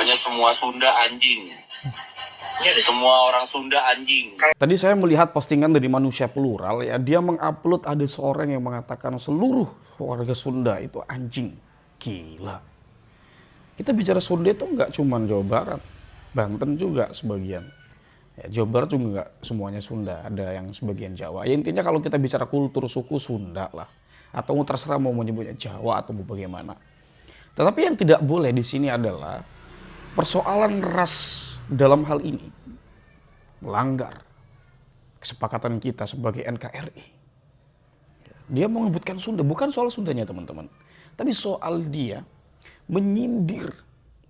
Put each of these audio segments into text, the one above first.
Hanya semua Sunda anjing. Semua orang Sunda anjing. Tadi saya melihat postingan dari Manusia Plural ya, dia mengupload ada seorang yang mengatakan seluruh warga Sunda itu anjing. Gila. Kita bicara Sunda itu nggak cuma Jawa Barat, Banten juga sebagian. Ya, Jawa Barat juga nggak semuanya Sunda, ada yang sebagian Jawa. Ya, intinya kalau kita bicara kultur suku Sunda lah, atau terserah mau menyebutnya Jawa atau mau bagaimana. Tetapi yang tidak boleh di sini adalah persoalan ras dalam hal ini melanggar kesepakatan kita sebagai NKRI. Dia mau menyebutkan Sunda, bukan soal Sundanya teman-teman, tapi soal dia menyindir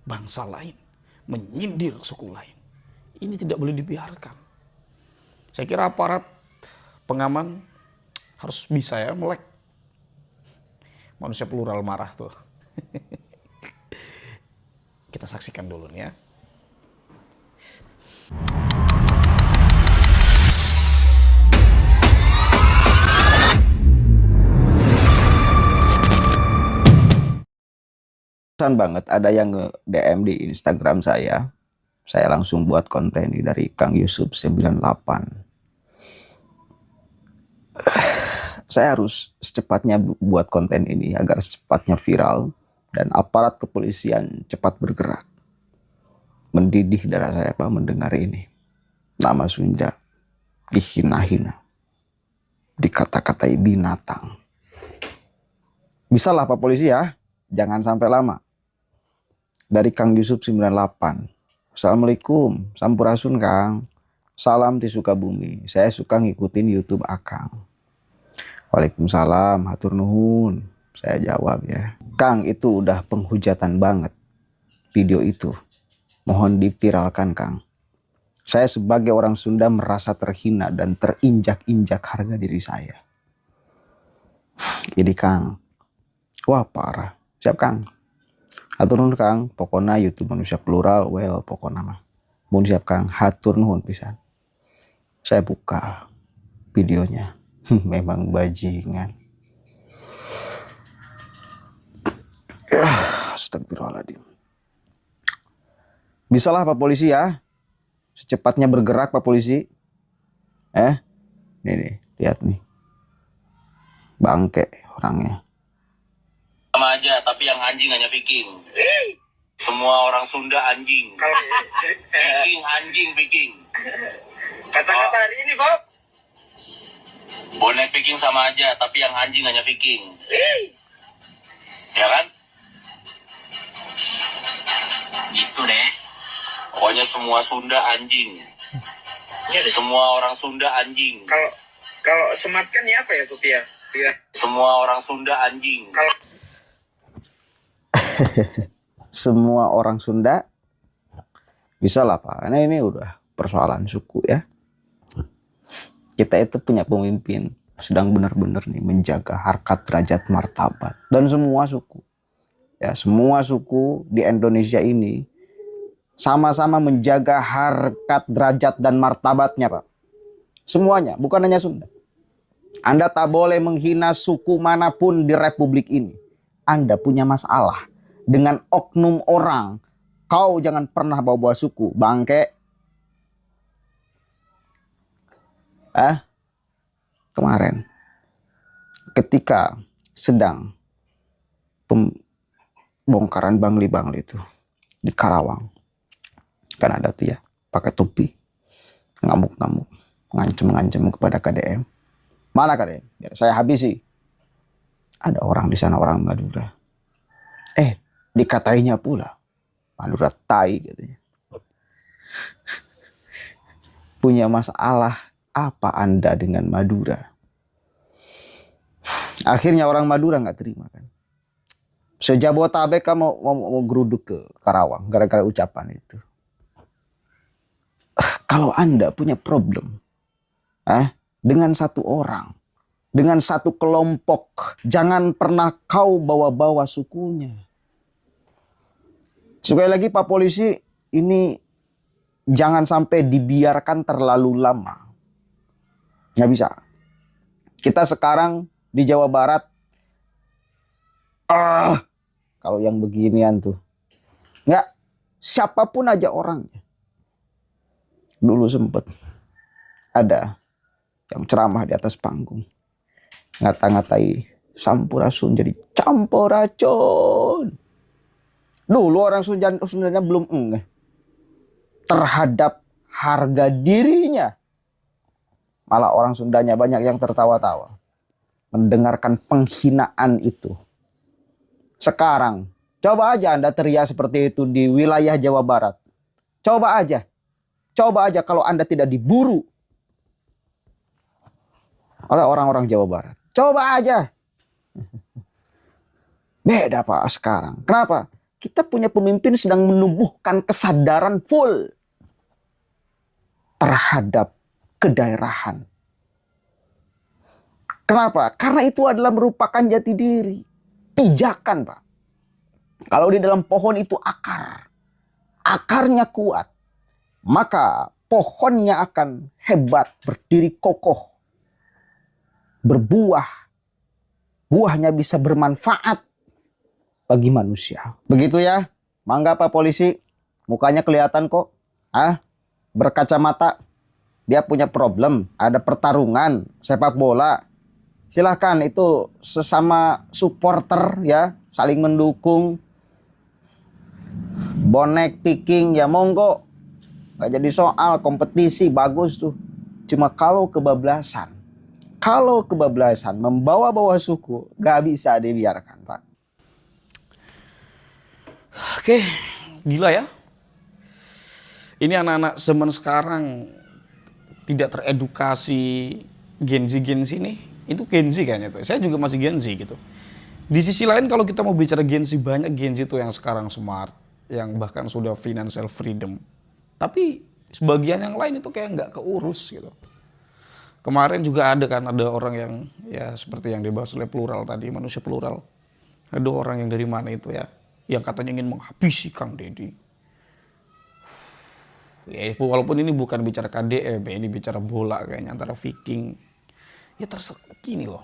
bangsa lain, menyindir suku lain. Ini tidak boleh dibiarkan. Saya kira aparat pengaman harus bisa ya melek. Manusia Plural marah tuh. Kita saksikan dulu nih ya. Banget ada yang nge-DM di Instagram saya langsung buat konten ini dari Kang Yusuf 98. Saya harus secepatnya buat konten ini agar secepatnya viral dan aparat kepolisian cepat bergerak. Mendidih darah saya Pak mendengar ini. Nama Sunda dihina-hina, dikata-katai binatang. Bisalah Pak Polisi ya, jangan sampai lama. Dari Kang Yusuf 98. Assalamualaikum, sampurasun Kang. Salam di Sukabumi. Saya suka ngikutin YouTube Akang. Waalaikumsalam, hatur nuhun. Saya jawab ya. Kang, itu udah penghujatan banget video itu. Mohon diviralkan Kang. Saya sebagai orang Sunda merasa terhina dan terinjak-injak harga diri saya. Jadi Kang, wah parah. Siap Kang. Hatur nuhun Kang, pokoknya YouTube Manusia Plural, well pokoknya mah. Mun siap Kang, hatur nuhun pisan. Saya buka videonya, memang bajingan. Astagfirullahaladzim. Bisalah Pak Polisi ya, secepatnya bergerak Pak Polisi. Nih, lihat nih. Bangke orangnya. Sama aja, tapi yang anjing hanya Viking. Semua orang Sunda anjing. Viking, anjing, Viking. Kata-kata hari ini, Bob. Bonek Viking sama aja, tapi yang anjing hanya Viking. Ya kan? Gitu deh. Pokoknya semua Sunda anjing. Semua orang Sunda anjing. Kalau sematkan ya apa ya, Bob ya? Semua orang Sunda anjing. Semua orang Sunda bisa lah Pak, karena ini udah persoalan suku ya. Kita itu punya pemimpin sedang benar-benar nih menjaga harkat derajat martabat dan semua suku ya, semua suku di Indonesia ini sama-sama menjaga harkat derajat dan martabatnya Pak, semuanya, bukan hanya Sunda. Anda tak boleh menghina suku manapun di Republik ini. Anda punya masalah dengan oknum orang, kau jangan pernah bawa-bawa suku, bangke. Kemarin ketika sedang pembongkaran Bangli itu di Karawang, kan ada tuh ya pakai topi, ngamuk-ngamuk, ngancem-ngancem kepada KDM. Mana KDM? Biar saya habisi. Ada orang di sana, orang Madura. Dikatainya pula Madura tai katanya. Punya masalah apa Anda dengan Madura? Akhirnya orang Madura nggak terima kan. Sejabotabek kamu mau geruduk ke Karawang gara-gara ucapan itu. Kalau Anda punya problem dengan satu orang, dengan satu kelompok, jangan pernah kau bawa-bawa sukunya. Sekali lagi Pak Polisi, ini jangan sampai dibiarkan terlalu lama. Nggak bisa. Kita sekarang di Jawa Barat, kalau yang beginian tuh, nggak siapapun aja orangnya. Dulu sempet ada yang ceramah di atas panggung, ngata-ngatai Sampurasun jadi campuracun. Dulu orang Sundanya belum ngeh terhadap harga dirinya. Malah orang Sundanya banyak yang tertawa-tawa mendengarkan penghinaan itu. Sekarang, coba aja Anda teriak seperti itu di wilayah Jawa Barat. Coba aja. Coba aja kalau Anda tidak diburu oleh orang-orang Jawa Barat. Coba aja. Beda Pak sekarang. Kenapa? Kita punya pemimpin sedang menumbuhkan kesadaran full terhadap kedaerahan. Kenapa? Karena itu adalah merupakan jati diri. Pijakan Pak. Kalau di dalam pohon itu akar. Akarnya kuat. Maka pohonnya akan hebat, berdiri kokoh. Berbuah. Buahnya bisa bermanfaat bagi manusia. Begitu ya. Mangga Pak polisi. Mukanya kelihatan kok. Berkacamata. Dia punya problem. Ada pertarungan sepak bola. Silahkan, itu sesama supporter ya. Saling mendukung. Bonek, picking ya monggo. Gak jadi soal, kompetisi bagus tuh. Cuma kalau kebablasan. Kalau kebablasan membawa-bawa suku, gak bisa dibiarkan Pak. Oke, gila ya. Ini anak-anak zaman sekarang tidak teredukasi Gen Z nih. Itu Gen Z kayaknya tuh. Saya juga masih Gen Z gitu. Di sisi lain kalau kita mau bicara Gen Z, banyak Gen Z tuh yang sekarang smart. Yang bahkan sudah financial freedom. Tapi sebagian yang lain itu kayak nggak keurus gitu. Kemarin juga ada orang yang ya seperti yang dibahas oleh plural tadi, manusia plural. Ada orang yang dari mana itu ya, yang katanya ingin menghabisi Kang Deddy. Ya, walaupun ini bukan bicara KDM, ini bicara bola kayaknya antara Viking. Ya terserah gini loh.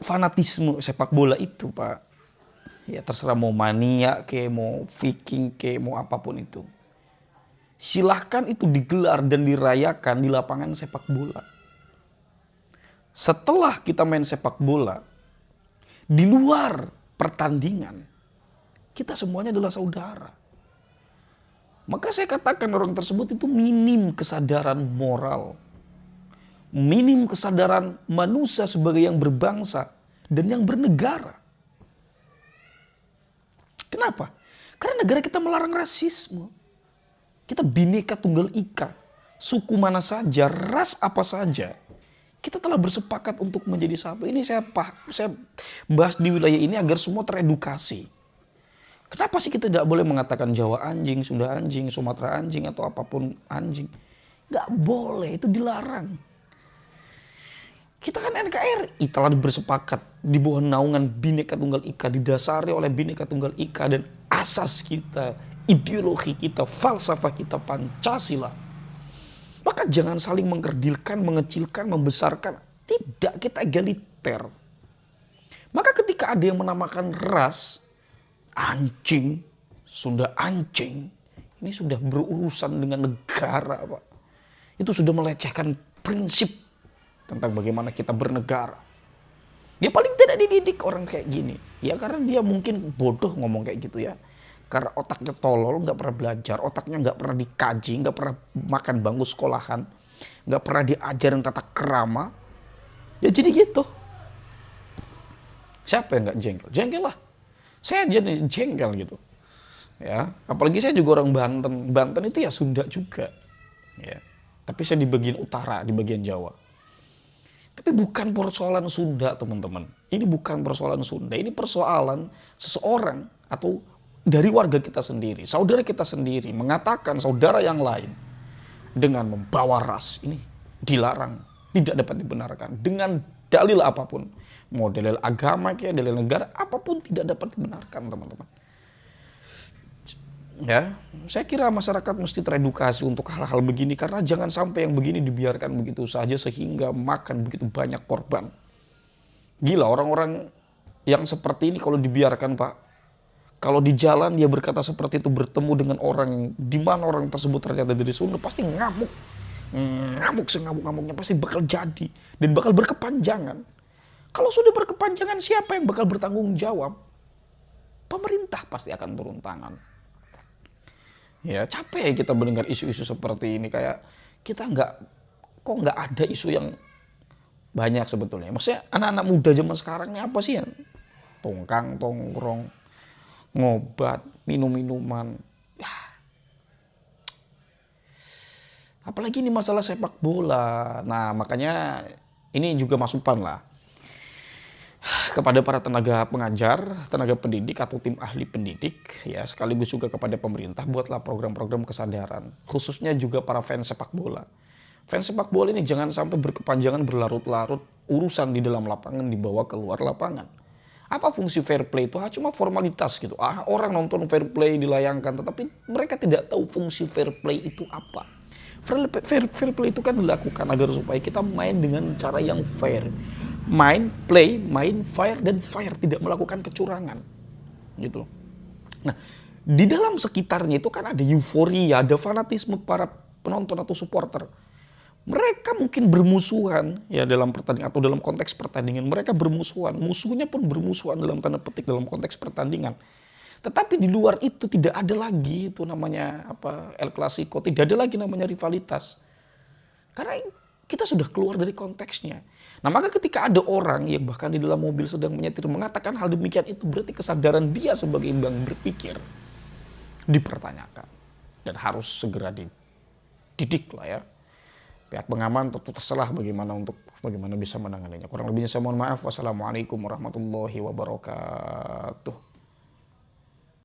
Fanatisme sepak bola itu Pak. Ya terserah mau mania ke, mau Viking ke, mau apapun itu. Silahkan itu digelar dan dirayakan di lapangan sepak bola. Setelah kita main sepak bola, di luar pertandingan, kita semuanya adalah saudara. Maka saya katakan orang tersebut itu minim kesadaran moral. Minim kesadaran manusia sebagai yang berbangsa dan yang bernegara. Kenapa? Karena negara kita melarang rasisme. Kita Bhinneka Tunggal Ika. Suku mana saja, ras apa saja. Kita telah bersepakat untuk menjadi satu. Ini saya bahas di wilayah ini agar semua teredukasi. Kenapa sih kita tidak boleh mengatakan Jawa anjing, Sunda anjing, Sumatera anjing, atau apapun anjing? Gak boleh, itu dilarang. Kita kan NKRI telah bersepakat di bawah naungan Bhinneka Tunggal Ika, didasari oleh Bhinneka Tunggal Ika dan asas kita, ideologi kita, falsafah kita Pancasila. Maka jangan saling mengkerdilkan, mengecilkan, membesarkan. Tidak, kita egaliter. Maka ketika ada yang menamakan ras, anjing, Sunda anjing, ini sudah berurusan dengan negara Pak. Itu sudah melecehkan prinsip tentang bagaimana kita bernegara. Dia paling tidak dididik orang kayak gini. Ya karena dia mungkin bodoh ngomong kayak gitu ya. Karena otaknya tolol, gak pernah belajar, otaknya gak pernah dikaji, gak pernah makan bangku sekolahan, gak pernah diajarin tata krama. Ya jadi gitu. Siapa yang gak jengkel? Jengkel lah. Saya jadi jengkel gitu. Ya, apalagi saya juga orang Banten. Banten itu ya Sunda juga. Ya. Tapi saya di bagian utara, di bagian Jawa. Tapi bukan persoalan Sunda, teman-teman. Ini bukan persoalan Sunda. Ini persoalan seseorang atau dari warga kita sendiri, saudara kita sendiri mengatakan saudara yang lain dengan membawa ras. Ini dilarang, tidak dapat dibenarkan dengan dalil apapun. Mau dalil agama kayak dalil negara, apapun tidak dapat dibenarkan, teman-teman. Ya, saya kira masyarakat mesti teredukasi untuk hal-hal begini karena jangan sampai yang begini dibiarkan begitu saja sehingga makan begitu banyak korban. Gila, orang-orang yang seperti ini kalau dibiarkan Pak, Kalau di jalan dia berkata seperti itu, bertemu dengan orang yang di mana orang tersebut ternyata dari Sunda, pasti ngamuk. Ngamuk sengamuk-ngamuknya pasti bakal jadi dan bakal berkepanjangan. Kalau sudah berkepanjangan, siapa yang bakal bertanggung jawab? Pemerintah pasti akan turun tangan. Ya capek kita mendengar isu-isu seperti ini, kayak kita kok nggak ada isu yang banyak sebetulnya. Maksudnya anak-anak muda zaman sekarang ini apa sih ya? Tongkang, tongkrong, ngobat, minum-minuman. Ya. Apalagi ini masalah sepak bola. Nah makanya ini juga masukan lah kepada para tenaga pengajar, tenaga pendidik atau tim ahli pendidik, ya sekaligus juga kepada pemerintah, buatlah program-program kesadaran, khususnya juga para fans sepak bola. Fans sepak bola ini jangan sampai berkepanjangan berlarut-larut urusan di dalam lapangan dibawa keluar lapangan. Apa fungsi fair play itu? Cuma formalitas gitu. Orang nonton fair play dilayangkan, tetapi mereka tidak tahu fungsi fair play itu apa. Fair play itu kan dilakukan agar supaya kita main dengan cara yang fair. Main fair dan fair, tidak melakukan kecurangan. Gitu. Nah, di dalam sekitarnya itu kan ada euforia, ada fanatisme para penonton atau supporter. Mereka mungkin bermusuhan ya dalam pertandingan atau dalam konteks pertandingan, mereka bermusuhan, musuhnya pun bermusuhan dalam tanda petik dalam konteks pertandingan. Tetapi di luar itu tidak ada lagi itu namanya El Clasico, tidak ada lagi namanya rivalitas. Karena kita sudah keluar dari konteksnya. Nah maka ketika ada orang yang bahkan di dalam mobil sedang menyetir mengatakan hal demikian, itu berarti kesadaran dia sebagai yang berpikir dipertanyakan. Dan harus segera dididik lah ya. Pihak pengaman tentu terserah bagaimana bisa menanganinya. Kurang lebihnya saya mohon maaf. Wassalamualaikum warahmatullahi wabarakatuh.